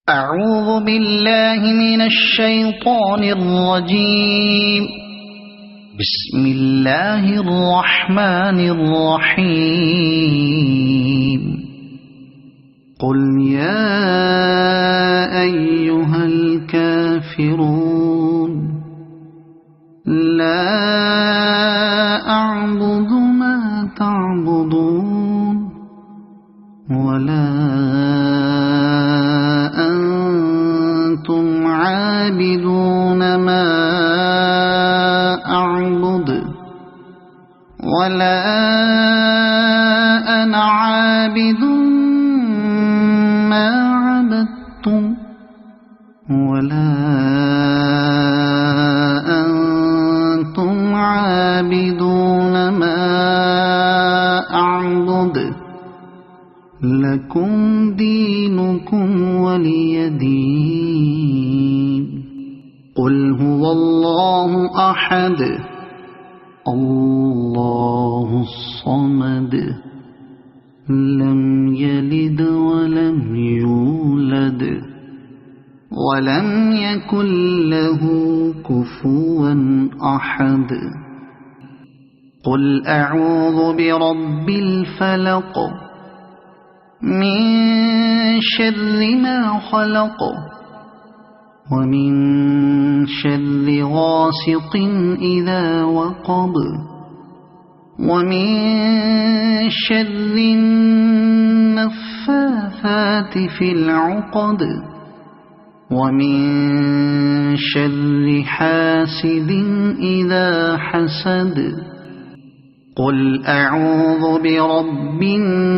أعوذ بالله من الشيطان الرجيم. بسم الله الرحمن الرحيم. قل يا أيها الكافرون لا أعبد ما تعبدون ولا أنتم عابدون ما أعبد ولا أنا عابد ما عبدتم ولا أنتم عابدون ما أعبد لكم دينكم ولي دين. قل هو الله أحد الله الصمد لم يلد ولم يولد ولم يكن له كفوا أحد. قل أعوذ برب الفلق من شر ما خلق ومن شر غاسق إذا وقب ومن شر النفاثات في العقد ومن شر حاسد إذا حسد. قل أعوذ برب الناس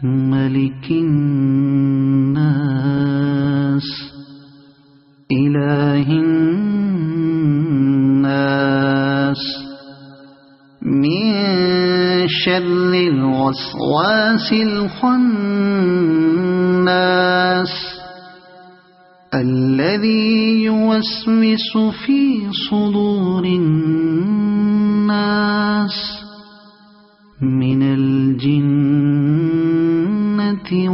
ملك الناس إله الناس من شر الوسواس الخناس الذي يوسوس في صدور الناس من الجنة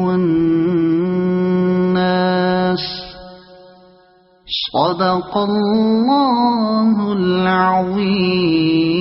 والناس. صدق الله العظيم.